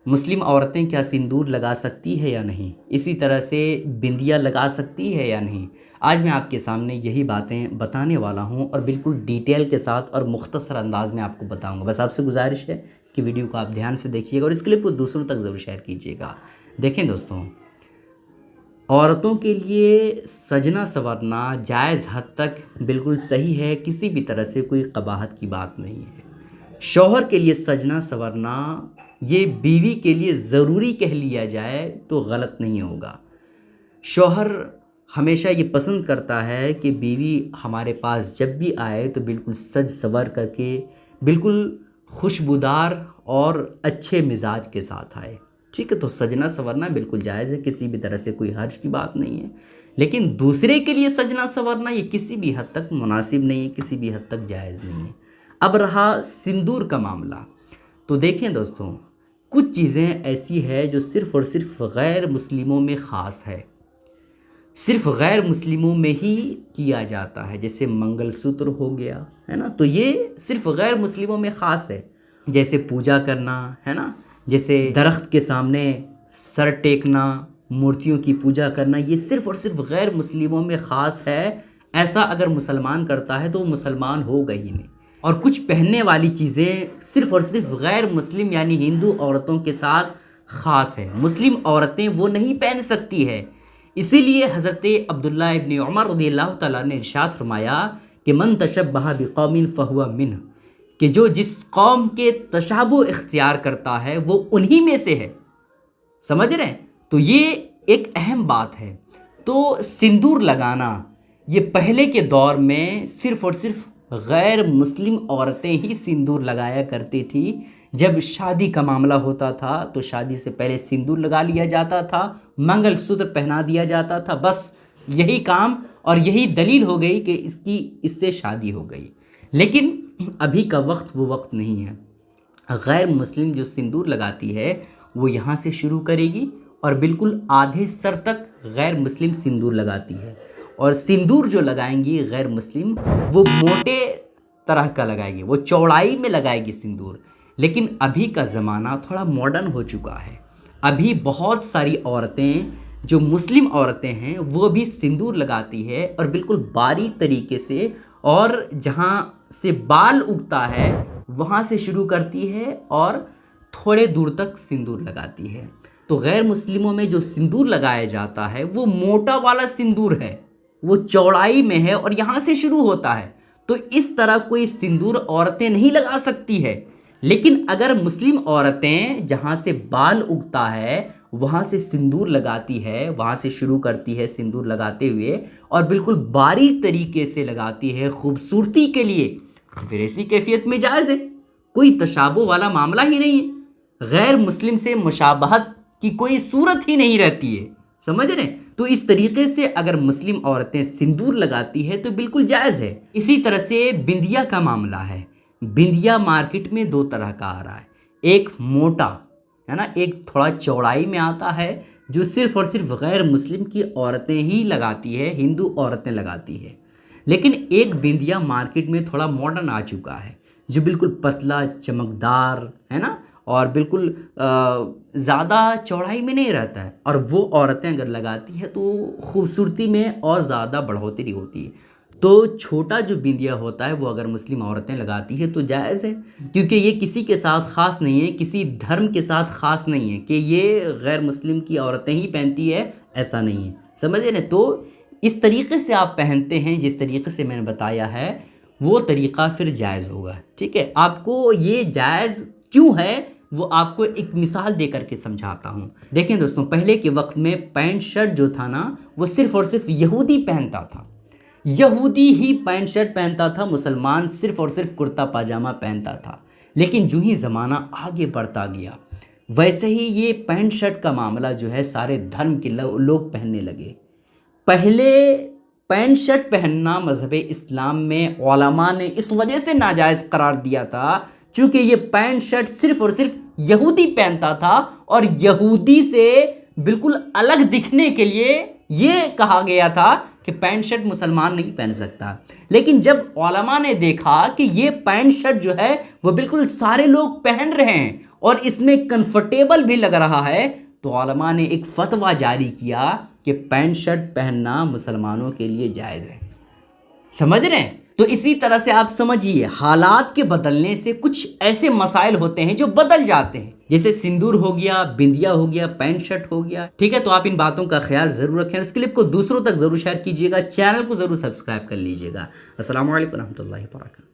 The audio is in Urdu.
مسلم عورتیں کیا سندور لگا سکتی ہے یا نہیں، اسی طرح سے بندیاں لگا سکتی ہے یا نہیں، آج میں آپ کے سامنے یہی باتیں بتانے والا ہوں اور بالکل ڈیٹیل کے ساتھ اور مختصر انداز میں آپ کو بتاؤں گا۔ بس آپ سے گزارش ہے کہ ویڈیو کو آپ دھیان سے دیکھیے گا اور اس کلپ کو دوسروں تک ضرور شیئر کیجیے گا۔ دیکھیں دوستوں، عورتوں کے لیے سجنا سنورنا جائز حد تک بالکل صحیح ہے، کسی بھی طرح سے کوئی قباحت کی بات نہیں ہے۔ شوہر کے لیے سجنا سنورنا یہ بیوی کے لیے ضروری کہہ لیا جائے تو غلط نہیں ہوگا۔ شوہر ہمیشہ یہ پسند کرتا ہے کہ بیوی ہمارے پاس جب بھی آئے تو بالکل سج سنور کر کے بالکل خوشبودار اور اچھے مزاج کے ساتھ آئے، ٹھیک ہے؟ تو سجنا سنورنا بالکل جائز ہے، کسی بھی طرح سے کوئی حرج کی بات نہیں ہے، لیکن دوسرے کے لیے سجنا سنورنا یہ کسی بھی حد تک مناسب نہیں ہے، کسی بھی حد تک جائز نہیں ہے۔ اب رہا سندور کا معاملہ، تو دیکھیں دوستوں، کچھ چیزیں ایسی ہے جو صرف اور صرف غیر مسلموں میں خاص ہے، صرف غیر مسلموں میں ہی کیا جاتا ہے، جیسے منگل سوتر ہو گیا ہے نا، تو یہ صرف غیر مسلموں میں خاص ہے، جیسے پوجا کرنا ہے نا، جیسے درخت کے سامنے سر ٹیکنا، مورتیوں کی پوجا کرنا، یہ صرف اور صرف غیر مسلموں میں خاص ہے۔ ایسا اگر مسلمان کرتا ہے تو وہ مسلمان ہوگا ہی نہیں۔ اور کچھ پہننے والی چیزیں صرف اور صرف غیر مسلم یعنی ہندو عورتوں کے ساتھ خاص ہے، مسلم عورتیں وہ نہیں پہن سکتی ہے۔ اسی لیے حضرت عبداللہ ابن عمر رضی اللہ تعالیٰ نے ارشاد فرمایا کہ من تشبہ بقوم فہو منہ، کہ جو جس قوم کے تشابہ اختیار کرتا ہے وہ انہی میں سے ہے، سمجھ رہے ہیں؟ تو یہ ایک اہم بات ہے۔ تو سندور لگانا یہ پہلے کے دور میں صرف اور صرف غیر مسلم عورتیں ہی سندور لگایا کرتی تھی۔ جب شادی کا معاملہ ہوتا تھا تو شادی سے پہلے سندور لگا لیا جاتا تھا، منگل سوتر پہنا دیا جاتا تھا، بس یہی کام اور یہی دلیل ہو گئی کہ اس سے شادی ہو گئی۔ لیکن ابھی کا وقت وہ وقت نہیں ہے۔ غیر مسلم جو سندور لگاتی ہے وہ یہاں سے شروع کرے گی اور بالکل آدھے سر تک غیر مسلم سندور لگاتی ہے، اور سندور جو لگائیں گی غیر مسلم وہ موٹے طرح کا لگائے گی، وہ چوڑائی میں لگائے گی سندور۔ لیکن ابھی کا زمانہ تھوڑا ماڈرن ہو چکا ہے، ابھی بہت ساری عورتیں جو مسلم عورتیں ہیں وہ بھی سندور لگاتی ہے، اور بالکل باریک طریقے سے، اور جہاں سے بال اگتا ہے وہاں سے شروع کرتی ہے اور تھوڑے دور تک سندور لگاتی ہے۔ تو غیر مسلموں میں جو سندور لگایا جاتا ہے وہ موٹا والا سندور ہے، وہ چوڑائی میں ہے اور یہاں سے شروع ہوتا ہے، تو اس طرح کوئی سندور عورتیں نہیں لگا سکتی ہے۔ لیکن اگر مسلم عورتیں جہاں سے بال اگتا ہے وہاں سے سندور لگاتی ہے، وہاں سے شروع کرتی ہے سندور لگاتے ہوئے، اور بالکل باریک طریقے سے لگاتی ہے خوبصورتی کے لیے، پھر ایسی کیفیت میں جائز ہے، کوئی تشابہ والا معاملہ ہی نہیں ہے، غیر مسلم سے مشابہت کی کوئی صورت ہی نہیں رہتی ہے، سمجھ رہے ہیں؟ تو اس طریقے سے اگر مسلم عورتیں سندور لگاتی ہے تو بالکل جائز ہے۔ اسی طرح سے بندیا کا معاملہ ہے، بندیا مارکیٹ میں دو طرح کا آ رہا ہے، ایک موٹا ہے نا، ایک تھوڑا چوڑائی میں آتا ہے جو صرف اور صرف غیر مسلم کی عورتیں ہی لگاتی ہے، ہندو عورتیں لگاتی ہے۔ لیکن ایک بندیا مارکیٹ میں تھوڑا ماڈرن آ چکا ہے جو بالکل پتلا چمکدار ہے نا، اور بالکل زیادہ چوڑائی میں نہیں رہتا ہے، اور وہ عورتیں اگر لگاتی ہیں تو خوبصورتی میں اور زیادہ بڑھوتری ہوتی ہے۔ تو چھوٹا جو بندیا ہوتا ہے وہ اگر مسلم عورتیں لگاتی ہے تو جائز ہے، کیونکہ یہ کسی کے ساتھ خاص نہیں ہے، کسی دھرم کے ساتھ خاص نہیں ہے کہ یہ غیر مسلم کی عورتیں ہی پہنتی ہے، ایسا نہیں ہے، سمجھے نا؟ تو اس طریقے سے آپ پہنتے ہیں جس طریقے سے میں نے بتایا ہے وہ طریقہ پھر جائز ہوگا، ٹھیک ہے؟ آپ کو یہ جائز کیوں ہے وہ آپ کو ایک مثال دے کر کے سمجھاتا ہوں۔ دیکھیں دوستوں، پہلے کے وقت میں پینٹ شرٹ جو تھا نا وہ صرف اور صرف یہودی پہنتا تھا، یہودی ہی پینٹ شرٹ پہنتا تھا، مسلمان صرف اور صرف کرتا پاجامہ پہنتا تھا۔ لیکن جو ہی زمانہ آگے بڑھتا گیا ویسے ہی یہ پینٹ شرٹ کا معاملہ جو ہے سارے دھرم کے لوگ پہننے لگے۔ پہلے پینٹ شرٹ پہننا مذہب اسلام میں علماء نے اس وجہ سے ناجائز قرار دیا تھا چونکہ یہ پینٹ شرٹ صرف اور صرف یہودی پہنتا تھا، اور یہودی سے بالکل الگ دکھنے کے لیے یہ کہا گیا تھا کہ پینٹ شرٹ مسلمان نہیں پہن سکتا۔ لیکن جب علماء نے دیکھا کہ یہ پینٹ شرٹ جو ہے وہ بالکل سارے لوگ پہن رہے ہیں اور اس میں کنفرٹیبل بھی لگ رہا ہے تو علماء نے ایک فتویٰ جاری کیا کہ پینٹ شرٹ پہننا مسلمانوں کے لیے جائز ہے۔ سمجھ رہے ہیں؟ تو اسی طرح سے آپ سمجھیے حالات کے بدلنے سے کچھ ایسے مسائل ہوتے ہیں جو بدل جاتے ہیں، جیسے سندور ہو گیا، بندیا ہو گیا، پینٹ شرٹ ہو گیا، ٹھیک ہے؟ تو آپ ان باتوں کا خیال ضرور رکھیں، اس کلپ کو دوسروں تک ضرور شیئر کیجیے گا، چینل کو ضرور سبسکرائب کر لیجیے گا۔ السلام علیکم ورحمۃ اللہ وبرکاتہ۔